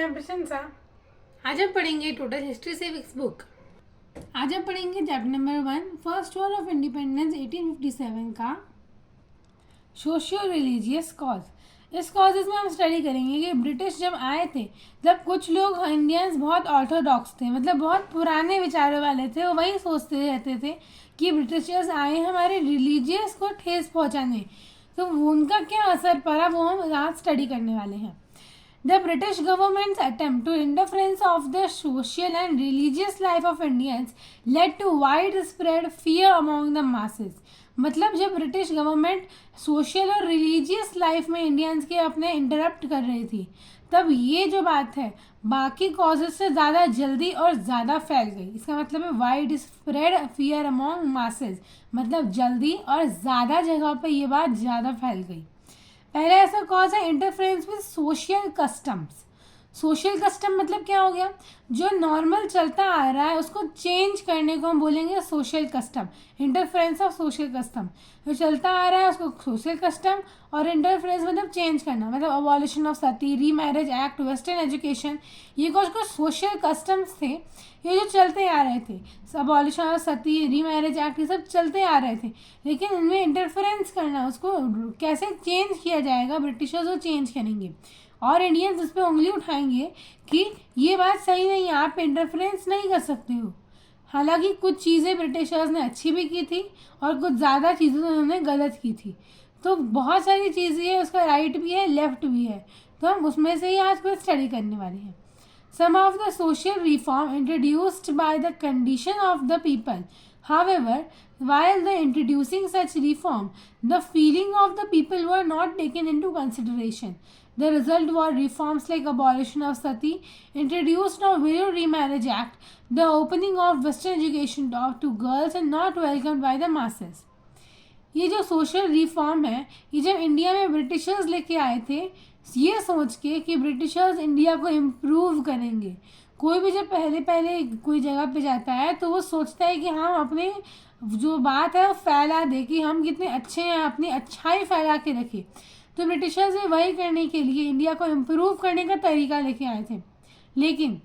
मैं प्रशंसा। आज हम पढ़ेंगे टोटल हिस्ट्री सिविक्स बुक। आज हम पढ़ेंगे chapter number 1 first war of independence 1857 का सोशियो रिलीजियस कॉज। इस कॉजेज में हम स्टडी करेंगे कि ब्रिटिश जब आए थे, जब कुछ लोग इंडियंस बहुत ऑर्थोडॉक्स थे, मतलब बहुत पुराने विचारों वाले थे, वो वही सोचते रहते थे कि ब्रिटिशर्स आए हमारे रिलीजियस को ठेस पहुंचाने, तो उनका क्या असर पड़ा वो हम आज स्टडी करने वाले हैं। The British government's attempt to interference of the social and religious life of Indians led to widespread fear among the masses. मतलब जब ब्रिटिश गवर्नमेंट सोशल और रिलीजियस लाइफ में इंडियंस के अपने इंटरप्ट कर रही थी, तब ये जो बात है बाकी कॉजेज से ज़्यादा जल्दी और ज़्यादा फैल गई। इसका मतलब है wide spread fear among masses, मतलब जल्दी और ज़्यादा जगह पे ये बात ज़्यादा फैल गई। पहला ऐसा कॉज है interference with social customs. Social custom मतलब क्या हो गया, जो नॉर्मल चलता आ रहा है उसको चेंज करने को हम बोलेंगे social custom. Interference of social custom, जो चलता आ रहा है उसको सोशल कस्टम, और इंटरफेरेंस मतलब चेंज करना, मतलब अबॉलिशन ऑफ सती, री मैरिज एक्ट, वेस्टर्न एजुकेशन, ये कुछ सोशल कस्टम्स थे ये जो चलते आ रहे थे। अबॉलिशन ऑफ सती, री मैरिज एक्ट, ये सब चलते आ रहे थे, लेकिन इनमें इंटरफेरेंस करना, उसको कैसे चेंज किया जाएगा, ब्रिटिशर्स वो चेंज करेंगे और इंडियंस उस पर उंगली उठाएंगे कि ये बात सही नहीं है, आप इंटरफेरेंस नहीं कर सकते हो। हालांकि कुछ चीज़ें ब्रिटिशर्स ने अच्छी भी की थी और कुछ ज़्यादा चीज़ें उन्होंने गलत की थी, तो बहुत सारी चीज़ें हैं, उसका राइट भी है लेफ्ट भी है, तो हम उसमें से ही आज कुछ स्टडी करने वाले हैं। Some of the social reform introduced by the condition of the people. However, while the introducing such reform, the feeling of the people were not taken into consideration. The result were reforms like abolition of sati, introduced of widow remarriage act, the opening of western education to girls and not welcomed by the masses. ये जो social reform है, ये जब India में Britishers लेके आए थे ये सोच के कि ब्रिटिशर्स इंडिया को इम्प्रूव करेंगे। कोई भी जब पहले पहले कोई जगह पे जाता है तो वो सोचता है कि हम अपने जो बात है वो फैला दे कि हम कितने अच्छे हैं, अपनी अच्छाई फैला के रखें। तो ब्रिटिशर्स ने वही करने के लिए इंडिया को इम्प्रूव करने का तरीका लेके आए थे, लेकिन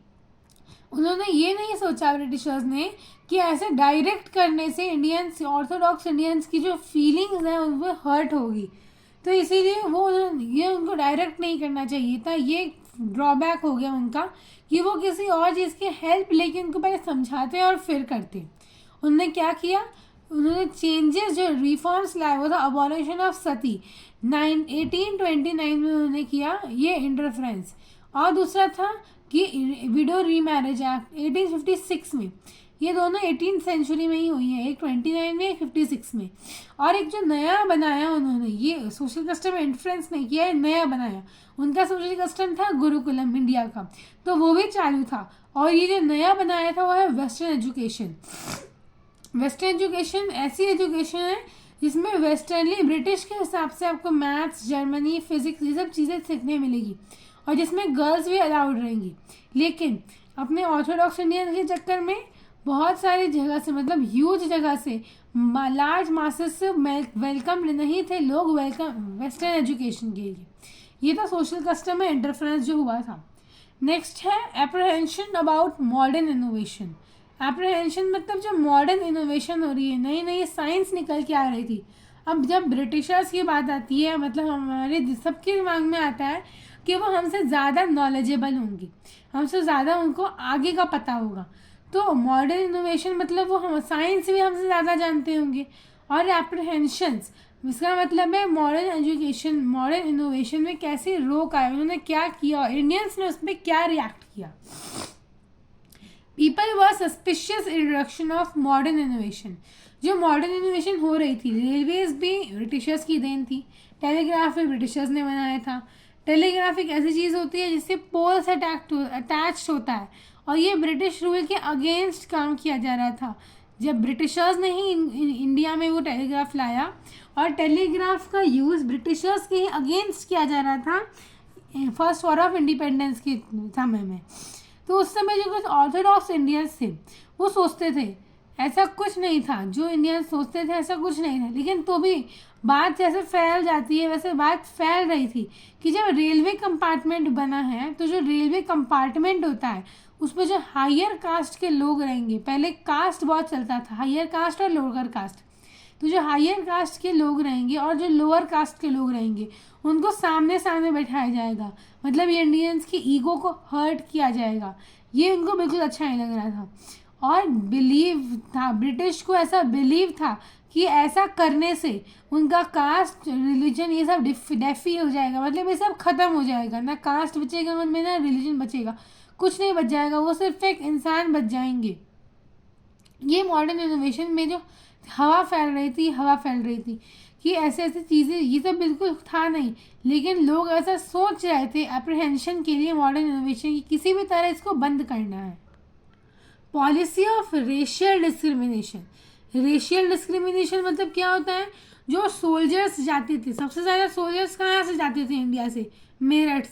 उन्होंने ये नहीं सोचा ब्रिटिशर्स ने कि ऐसे डायरेक्ट करने से इंडियंस, ऑर्थोडॉक्स इंडियंस की जो फीलिंग्स हैं उन पर हर्ट होगी, तो इसीलिए वो ये उनको डायरेक्ट नहीं करना चाहिए था। ये ड्रॉबैक हो गया उनका कि वो किसी और चीज़ की हेल्प लेके उनको पहले समझाते और फिर करते। उन्होंने क्या किया, उन्होंने चेंजेस जो रिफॉर्म्स लाए वो था अबॉलिशन ऑफ सती 1829 में उन्होंने किया ये इंटरफेरेंस, और दूसरा था कि विडो रीमैरिज एक्ट 1856 में। ये दोनों 18th सेंचुरी में ही हुई है, एक 29 में एक 56 में। और एक जो नया बनाया उन्होंने, ये सोशल कस्टम में इंटरफेरेंस नहीं किया है, नया बनाया। उनका सोशल कस्टम था गुरुकुलम इंडिया का, तो वो भी चालू था। और ये जो नया बनाया था वो है वेस्टर्न एजुकेशन। वेस्टर्न एजुकेशन ऐसी एजुकेशन है जिसमें वेस्टर्नली ब्रिटिश के हिसाब से आपको मैथ्स, जर्मनी, फिजिक्स ये सब चीज़ें सीखने मिलेगी, और जिसमें गर्ल्स भी अलाउड रहेंगी। लेकिन अपने ऑर्थोडॉक्स इंडियन के चक्कर में बहुत सारी जगह से, मतलब ह्यूज जगह से, लार्ज मासेस से वेलकम नहीं थे लोग वेलकम वेस्टर्न एजुकेशन के लिए। ये था सोशल कस्टम में इंटरफेरेंस जो हुआ था। नेक्स्ट है एप्रहेंशन अबाउट मॉडर्न इनोवेशन। एप्रहेंशन मतलब जो मॉडर्न इनोवेशन हो रही है, नई नई साइंस निकल के आ रही थी। अब जब ब्रिटिशर्स की बात आती है, मतलब हमारे सबके दिमाग में आता है कि वो हमसे ज़्यादा नॉलेजेबल होंगी, हमसे ज़्यादा उनको आगे का पता होगा। तो मॉडर्न इनोवेशन मतलब वो हम साइंस भी हमसे ज़्यादा जानते होंगे। और एप्रहेंशंस, इसका मतलब है मॉडर्न एजुकेशन, मॉडर्न इनोवेशन में कैसे रोक आए, उन्होंने क्या किया, इंडियंस ने उस पर क्या रिएक्ट किया। People were suspicious introduction of modern innovation. जो मॉडर्न इनोवेशन हो रही थी, रेलवेज भी ब्रिटिशर्स की देन थी, टेलीग्राफ भी ब्रिटिशर्स ने बनाया था। टेलीग्राफ एक ऐसी चीज़ होती है जिससे पोल से अटैच होता है, और ये ब्रिटिश रूल के अगेंस्ट काम किया जा रहा था। जब ब्रिटिशर्स ने ही इंडिया में वो टेलीग्राफ लाया, और टेलीग्राफ का यूज़ ब्रिटिशर्स के ही अगेंस्ट किया जा रहा था फर्स्ट वॉर ऑफ इंडिपेंडेंस के समय में। तो उस समय जो कुछ ऑर्थोडॉक्स इंडियंस थे वो सोचते थे ऐसा कुछ नहीं था, जो इंडियन सोचते थे ऐसा कुछ नहीं था, लेकिन तो भी बात जैसे फैल जाती है वैसे बात फैल रही थी कि जब रेलवे कंपार्टमेंट बना है तो जो रेलवे कंपार्टमेंट होता है उसमें जो हायर कास्ट के लोग रहेंगे, पहले कास्ट बहुत चलता था, हायर कास्ट और लोअर कास्ट, तो जो हायर कास्ट के लोग रहेंगे और जो लोअर कास्ट के लोग रहेंगे उनको सामने सामने बैठाया जाएगा, मतलब ये इंडियंस की ईगो को हर्ट किया जाएगा। ये उनको बिल्कुल अच्छा नहीं लग रहा था और बिलीव था, ब्रिटिश को ऐसा बिलीव था कि ऐसा करने से उनका कास्ट रिलीजन ये सब डेफी हो जाएगा, मतलब ये सब खत्म हो जाएगा, ना कास्ट बचेगा उनमें ना रिलीजन बचेगा, कुछ नहीं बच जाएगा, वो सिर्फ एक इंसान बच जाएंगे। ये मॉडर्न इनोवेशन में जो हवा फैल रही थी कि ऐसे ऐसे चीज़ें, ये सब बिल्कुल था नहीं, लेकिन लोग ऐसा सोच रहे थे अप्रीहेंशन के लिए मॉडर्न इनोवेशन की किसी भी तरह इसको बंद करना है। Policy of racial discrimination. Racial discrimination मतलब क्या होता है, जो सोल्जर्स जाते थे, सबसे ज़्यादा सोल्जर्स कहाँ से जाते थे इंडिया से, मेरठ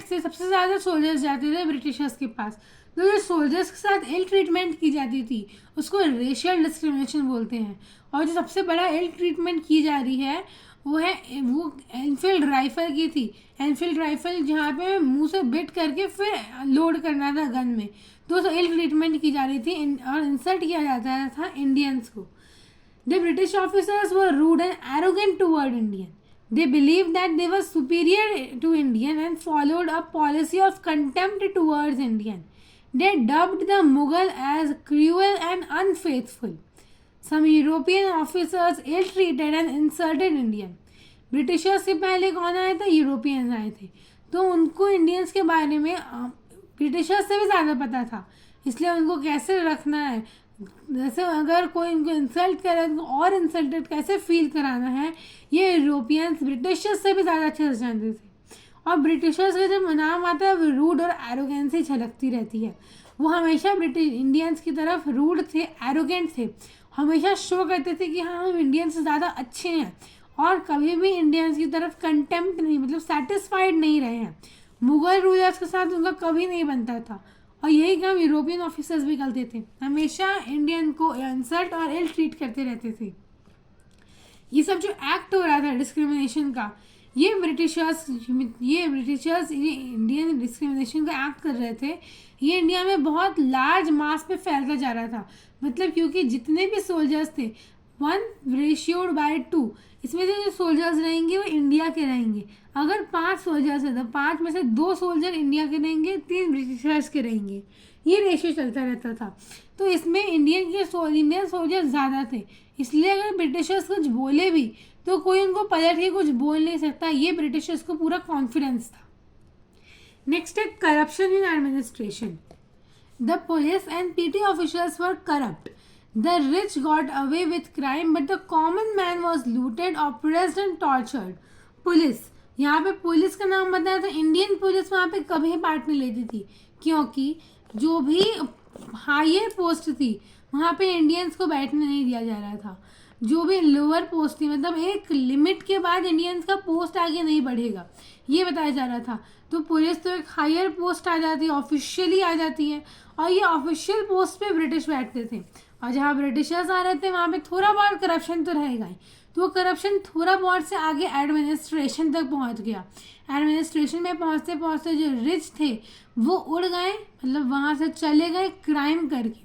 से सबसे ज़्यादा सोल्जर्स जाते थे ब्रिटिशर्स के पास, तो जो सोल्जर्स के साथ इल ट्रीटमेंट की जाती थी उसको रेशियल डिस्क्रिमिनेशन बोलते हैं। और जो सबसे बड़ा इल ट्रीटमेंट की जा रही है वो एनफील्ड राइफल की थी। एनफील्ड राइफल जहाँ पे मुंह से बिट करके फिर लोड करना था गन में, तो इल ट्रीटमेंट की जा रही थी और इंसल्ट किया जाता था इंडियंस को। The British officers were rude and arrogant toward Indian. They believed that they were superior to Indian and followed a policy of contempt towards Indian. They dubbed the Mughal as cruel and unfaithful. Some European officers ill-treated and insulted Indian. Britishers से पहले कौन आए थे, Europeans आए थे, तो उनको Indians के बारे में ब्रिटिशर्स से भी ज़्यादा पता था, इसलिए उनको कैसे रखना है, जैसे अगर कोई इनको इंसल्ट करे तो और इंसल्टेड कैसे फील कराना है, ये यूरोपियंस ब्रिटिशर्स से भी ज़्यादा अच्छे से जानते थे। और ब्रिटिशर्स का जब नाम आता है वो रूड और एरोगेंसी झलकती रहती है, वो हमेशा ब्रिटिश इंडियंस की तरफ रूड थे, एरोगेंट थे, हमेशा शो करते थे कि हाँ हम इंडियंस से ज़्यादा अच्छे हैं, और कभी भी इंडियंस की तरफ कंटेम्प्ट नहीं, मतलब सेटिस्फाइड नहीं रहे हैं। मुगल रूलर्स के साथ उनका कभी नहीं बनता था, और यही काम यूरोपियन ऑफिसर्स भी करते थे, हमेशा इंडियन को इंसल्ट और इल ट्रीट करते रहते थे। ये सब जो एक्ट हो रहा था डिस्क्रिमिनेशन का, ये ब्रिटिशर्स इंडियन डिस्क्रिमिनेशन का एक्ट कर रहे थे, ये इंडिया में बहुत लार्ज मास पे फैलता जा रहा था, मतलब क्योंकि जितने भी सोल्जर्स थे 1:2, इसमें जो सोल्जर्स रहेंगे वो इंडिया के रहेंगे। अगर 5 सोल्जर्स है तो 5 में से 2 सोल्जर इंडिया के रहेंगे, 3 ब्रिटिशर्स के रहेंगे, ये रेशियो चलता रहता था। तो इसमें इंडियन सोल्जर्स ज़्यादा थे, इसलिए अगर ब्रिटिशर्स कुछ बोले भी तो कोई उनको पलट के कुछ बोल नहीं सकता, ये ब्रिटिशर्स को पूरा कॉन्फिडेंस था। नेक्स्ट है corruption in administration. The police and PT officers were corrupt. The rich got away with crime, but the common man was looted, oppressed and tortured. Police, यहाँ पे पुलिस का नाम बताया तो इंडियन पुलिस वहाँ पे कभी पार्ट नहीं लेती थी, क्योंकि जो भी हायर पोस्ट थी वहाँ पे इंडियंस को बैठने नहीं दिया जा रहा था। जो भी लोअर पोस्ट थी, मतलब एक लिमिट के बाद इंडियंस का पोस्ट आगे नहीं बढ़ेगा, ये बताया जा रहा था। तो पुलिस तो एक हायर पोस्ट आ जाती है, ऑफिशियली आ जाती है, और ये ऑफिशियल पोस्ट पे ब्रिटिश बैठते थे, और जहाँ ब्रिटिशर्स आ रहे थे वहाँ पे थोड़ा बहुत करप्शन तो रहेगा ही, तो वो करप्शन थोड़ा बहुत से आगे एडमिनिस्ट्रेशन तक पहुँच गया। एडमिनिस्ट्रेशन में पहुँचते पहुँचते जो रिच थे वो उड़ गए, मतलब वहाँ से चले गए क्राइम करके।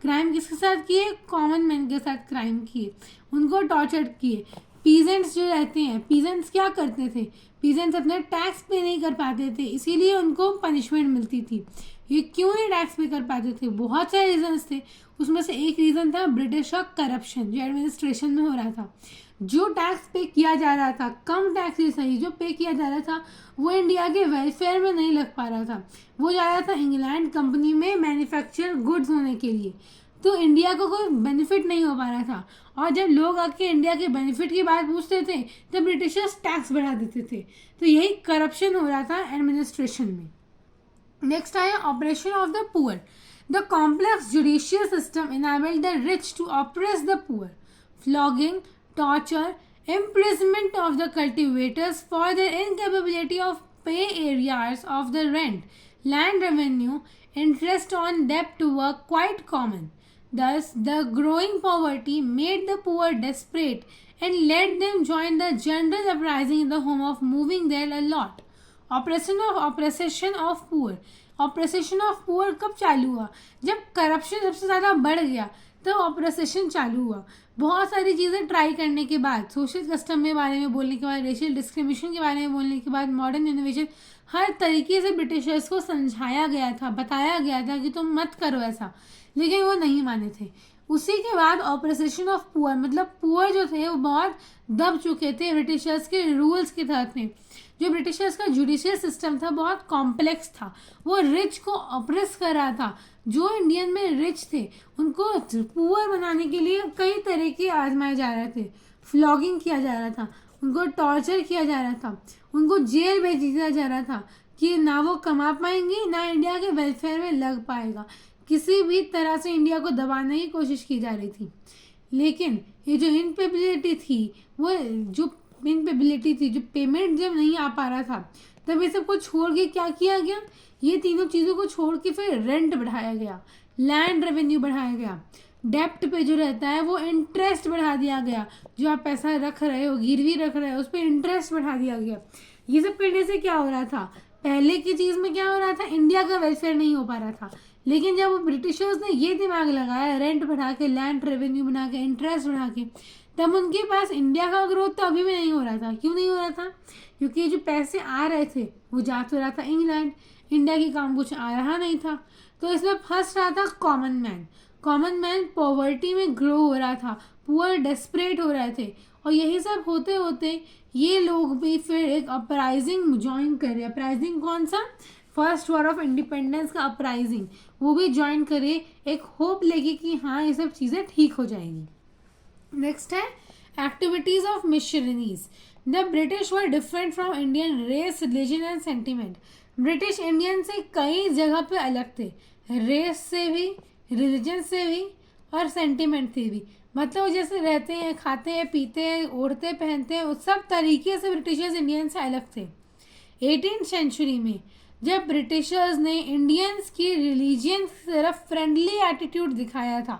क्राइम किसके साथ किए, कॉमन मैन के साथ क्राइम किए, उनको टॉर्चर किए। पीजेंट्स जो रहते हैं, पीजेंट्स क्या करते थे, पीजेंट्स अपने टैक्स पे नहीं कर पाते थे, इसीलिए उनको पनिशमेंट मिलती थी। ये क्यों नहीं टैक्स पे कर पाते थे, बहुत सारे रीजंस थे, उसमें से एक रीज़न था ब्रिटिश का करप्शन जो एडमिनिस्ट्रेशन में हो रहा था। जो टैक्स पे किया जा रहा था, कम टैक्स ही सही, जो पे किया जा रहा था वो इंडिया के वेलफेयर में नहीं लग पा रहा था, वो जा रहा था इंग्लैंड कंपनी में मैन्युफैक्चर गुड्स होने के लिए, तो इंडिया को कोई बेनिफिट नहीं हो पा रहा था। और जब लोग आके इंडिया के बेनिफिट की बात पूछते थे तब ब्रिटिशर्स टैक्स बढ़ा देते थे, तो यही करप्शन हो रहा था एडमिनिस्ट्रेशन में। नेक्स्ट आया operation of the poor. The complex judicial system enabled the rich to oppress the poor. Flogging, torture, imprisonment of the cultivators for their incapability of pay arrears of the rent, land revenue, interest on debt were quite common. Thus, the growing poverty made the poor desperate and led them join the general uprising in the home of moving there a lot. Operation of poor कब चालू हुआ? जब corruption सबसे ज़्यादा बढ़ गया तो operation चालू हुआ. बहुत सारी चीज़ें ट्राई करने के बाद, सोशल कस्टम के बारे में बोलने के बाद, रेशियल डिस्क्रिमिनेशन के बारे में बोलने के बाद, मॉडर्न इनोवेशन, हर तरीके से ब्रिटिशर्स को समझाया गया था, बताया गया था कि तुम मत करो ऐसा, लेकिन वो नहीं माने थे. उसी के बाद ऑपरेशन ऑफ पुअर, मतलब पुअर जो थे वो बहुत दब चुके थे ब्रिटिशर्स के रूल्स के तहत में. जो ब्रिटिशर्स का जुडिशियल सिस्टम था बहुत कॉम्प्लेक्स था, वो रिच को ऑप्रेस कर रहा था. जो इंडियन में रिच थे उनको पुअर बनाने के लिए कई तरीके आजमाए जा रहे थे. फ्लॉगिंग किया जा रहा था, उनको टॉर्चर किया जा रहा था, उनको जेल भेज दिया जा रहा था कि ना वो कमा पाएंगे ना इंडिया के वेलफेयर में लग पाएगा. किसी भी तरह से इंडिया को दबाने की कोशिश की जा रही थी. लेकिन ये जो इनकेपेबिलिटी थी, वो जो पेमेंट जब नहीं आ पा रहा था, तब ये सब को छोड़ के क्या किया गया? ये तीनों चीज़ों को छोड़ के फिर रेंट बढ़ाया गया, लैंड रेवेन्यू बढ़ाया गया, डेप्ट पे जो रहता है वो इंटरेस्ट बढ़ा दिया गया. जो आप पैसा रख रहे हो, गिरवी रख रहे हो, उस पर इंटरेस्ट बढ़ा दिया गया. ये सब करने से क्या हो रहा था? पहले की चीज़ में क्या हो रहा था? इंडिया का वेलफेयर नहीं हो पा रहा था. लेकिन जब ब्रिटिशर्स ने ये दिमाग लगाया, रेंट बढ़ा के, लैंड रेवेन्यू बना के, इंटरेस्ट बढ़ा के, तब उनके पास इंडिया का ग्रोथ तो अभी भी नहीं हो रहा था. क्यों नहीं हो रहा था? क्योंकि जो पैसे आ रहे थे वो जा तो रहा था इंग्लैंड, इंडिया की काम कुछ आ रहा नहीं था. तो इसमें फंस रहा था कॉमन मैन पॉवर्टी में ग्रो हो रहा था, पुअर डेस्परेट हो रहे थे. और यही सब होते होते ये लोग भी फिर एक अपराइजिंग ज्वाइन कर रहे. अपराइजिंग कौन सा? फर्स्ट वॉर ऑफ इंडिपेंडेंस का अपराइजिंग, वो भी ज्वाइन करे एक होप लेके कि हाँ ये सब चीज़ें ठीक हो जाएंगी. नेक्स्ट है activities of missionaries. The British were different from Indian race, religion and sentiment. British Indian से कई जगह पे अलग थे, रेस से भी, रिलीजन से भी और सेंटिमेंट से भी. मतलब जैसे रहते हैं, खाते हैं, पीते हैं, ओढ़ते पहनते हैं, उस सब तरीके से ब्रिटिशर्स इंडियन से अलग थे. 18th सेंचुरी में जब ब्रिटिशर्स ने इंडियंस की रिलीजियन की तरफ फ्रेंडली एटीट्यूड दिखाया था,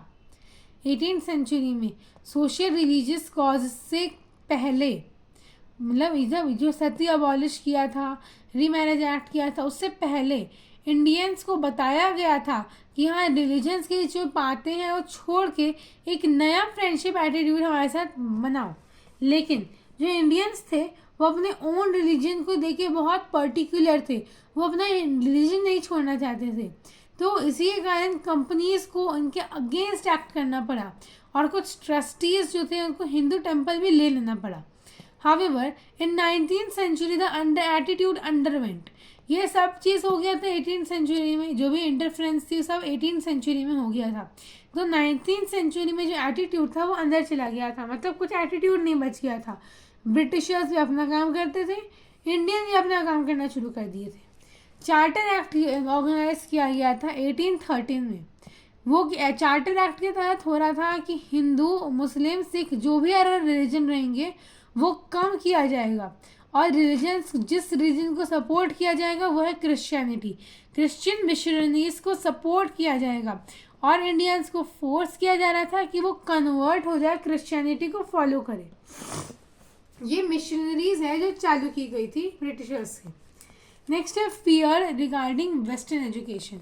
18th सेंचुरी में सोशल रिलीजियस कॉज से पहले, मतलब जब जो सती अबॉलिश किया था, रीमैरिज एक्ट किया था, उससे पहले इंडियंस को बताया गया था कि हाँ रिलीजन्स की जो बातें हैं वो छोड़ के एक नया फ्रेंडशिप एटीट्यूड हमारे साथ बनाओ. लेकिन जो इंडियंस थे वो अपने ओन रिलीजन को देके बहुत पर्टिकुलर थे, वो अपना रिलीजन नहीं छोड़ना चाहते थे. तो इसी के कारण कंपनीज को उनके अगेंस्ट एक्ट करना पड़ा और कुछ ट्रस्टीज जो थे उनको हिंदू टेम्पल भी ले लेना पड़ा. However in 19th century the attitude underwent. ये सब चीज़ हो गया था 18th सेंचुरी में, जो भी इंटरफ्रेंस थी सब 18th सेंचुरी में हो गया था. तो 19th सेंचुरी में जो एटीट्यूड था वो अंदर चला गया था, मतलब कुछ एटीट्यूड नहीं बच गया था. ब्रिटिशर्स भी अपना काम करते थे, इंडियन भी अपना काम करना शुरू कर दिए थे. चार्टर एक्ट ऑर्गेनाइज किया गया था 1813 में. वो चार्टर एक्ट के तहत हो रहा था कि हिंदू, मुस्लिम, सिख जो भी अदर रिलीजन रहेंगे वो कम किया जाएगा और जिस रिलीजन को सपोर्ट किया जाएगा वो है क्रिश्चियनिटी. क्रिश्चियन मिशनरीज को सपोर्ट किया जाएगा और इंडियंस को फोर्स किया जा रहा था कि वो कन्वर्ट हो जाए, क्रिश्चियनिटी को फॉलो करे. ये मिशनरीज है जो चालू की गई थी ब्रिटिशर्स से. नेक्स्ट है फियर रिगार्डिंग वेस्टर्न एजुकेशन.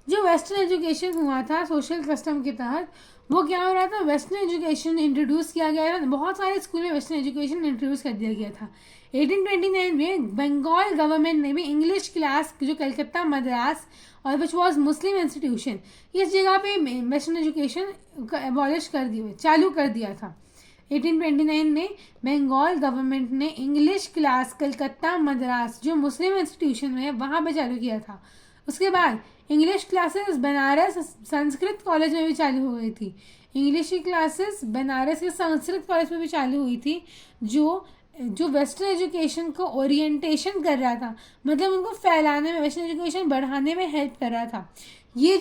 जो वेस्टर्न एजुकेशन हुआ था सोशल कस्टम के तहत, वो क्या हो रहा था? वेस्टर्न एजुकेशन इंट्रोड्यूस किया गया था, बहुत सारे स्कूल में वेस्टर्न एजुकेशन इंट्रोड्यूस कर दिया गया था. 1829 में बंगाल गवर्नमेंट ने भी इंग्लिश क्लास जो कलकत्ता मद्रास और विच वॉज मुस्लिम इंस्टीट्यूशन, इस जगह पे वेस्टर्न एजुकेशन एबॉलिश कर दिया, चालू कर दिया था. 1829 में बंगाल गवर्नमेंट ने इंग्लिश क्लास कलकत्ता मद्रास जो मुस्लिम इंस्टीट्यूशन में है वहाँ पे चालू किया था. उसके बाद English classes Banaras Sanskrit college में भी चालू हो गई थी. इंग्लिश की क्लासेस बनारस के संस्कृत कॉलेज में भी चालू हुई थी, जो वेस्टर्न एजुकेशन को ओरिएंटेशन कर रहा था, मतलब उनको फैलाने में, वेस्टर्न एजुकेशन बढ़ाने में हेल्प कर रहा था. ये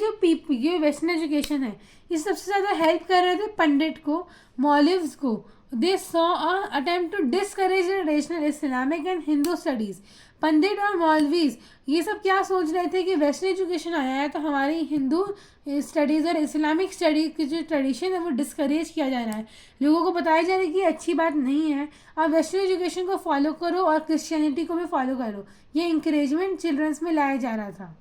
वेस्टर्न एजुकेशन है, ये सबसे ज़्यादा हेल्प कर रहे थे पंडित को, मौलविस को. They saw a attempt to discourage traditional Islamic and Hindu studies. पंडित और मौलवीज ये सब क्या सोच रहे थे कि वेस्टर्न एजुकेशन आया है तो हमारी हिंदू स्टडीज़ और इस्लामिक स्टडीज़ की जो ट्रेडिशन है वो डिस्करेज किया जा रहा है, लोगों को बताया जा रहा है कि अच्छी बात नहीं है, आप वेस्टर्न एजुकेशन को फॉलो करो और क्रिश्चियनिटी को भी फॉलो करो। ये इंकरेजमेंट चिल्ड्रंस में लाया जा रहा था।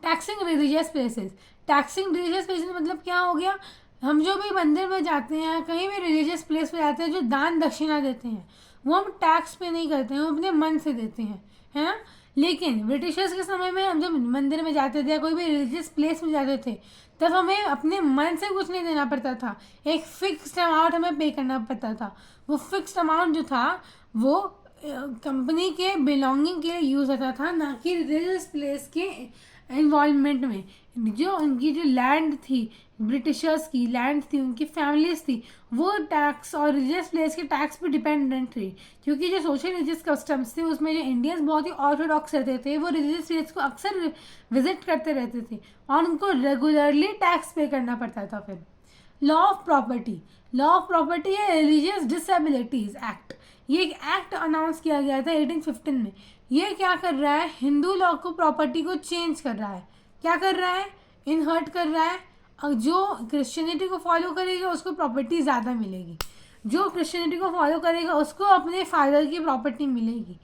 Taxing religious places, taxing religious places मतलब क्या हो गया, हम जो भी मंदिर में जाते हैं, कहीं भी रिलीजियस प्लेस पे जाते हैं, जो दान दक्षिणा देते हैं वो हम टैक्स पे नहीं करते हैं, हम अपने मन से देते हैं, है ना। लेकिन ब्रिटिशर्स के समय में हम जब मंदिर में जाते थे या कोई भी रिलीजियस प्लेस में जाते थे तब हमें अपने मन से कुछ नहीं देना पड़ता था, एक फिक्स्ड अमाउंट हमें पे करना पड़ता था। वो फिक्स्ड अमाउंट जो था वो कंपनी के बिलोंगिंग के लिए यूज़ होता था, ना कि रिलीजियस प्लेस के इन्वॉल्वमेंट में। जो उनकी जो लैंड थी, ब्रिटिशर्स की लैंड थी, उनकी फैमिलीज थी, वो टैक्स और रिलीजियस प्लेस के टैक्स पे डिपेंडेंट थी, क्योंकि जो सोशल रिलीजियस कस्टम्स थे उसमें जो इंडियंस बहुत ही ऑर्थोडॉक्स रहते थे वो रिलीजियस प्लेस को अक्सर विजिट करते रहते थे और उनको रेगुलरली टैक्स पे करना पड़ता था। फिर law of property, law of property है रिलीजियस डिसेबिलिटीज एक्ट, ये एक एक्ट अनाउंस किया गया था 1815 में। ये क्या कर रहा है, हिंदू लॉ को प्रॉपर्टी को चेंज कर रहा है, क्या कर रहा है, इनहर्ट कर रहा है। और जो क्रिश्चियनिटी को फॉलो करेगा उसको प्रॉपर्टी ज़्यादा मिलेगी, जो क्रिश्चियनिटी को फॉलो करेगा उसको अपने फादर की प्रॉपर्टी मिलेगी,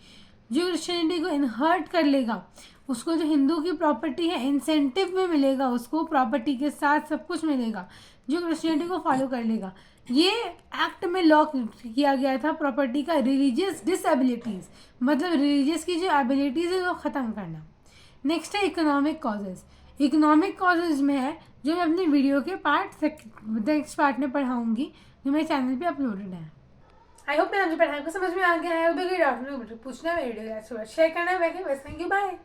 जो क्रिश्चियनिटी को इनहर्ट कर लेगा उसको जो हिंदू की प्रॉपर्टी है इंसेंटिव में मिलेगा, उसको प्रॉपर्टी के साथ सब कुछ मिलेगा जो क्रिश्चियनिटी को फॉलो कर लेगा। ये एक्ट में लॉ किया गया था प्रॉपर्टी का रिलीजियस डिसेबिलिटीज़, मतलब रिलीजियस की जो एबिलिटीज़ है वो ख़त्म करना। नेक्स्ट है इकोनॉमिक कॉजेज़, इकोनॉमिक कॉजेज़ में है जो मैं अपने वीडियो के नेक्स्ट पार्ट में पढ़ाऊँगी जो मेरे चैनल पे अपलोडेड है। आई होप मैं आपकी पढ़ाई को समझ में आ गया है। पूछना मेरे वीडियो शेयर करना है। Thank you, bye.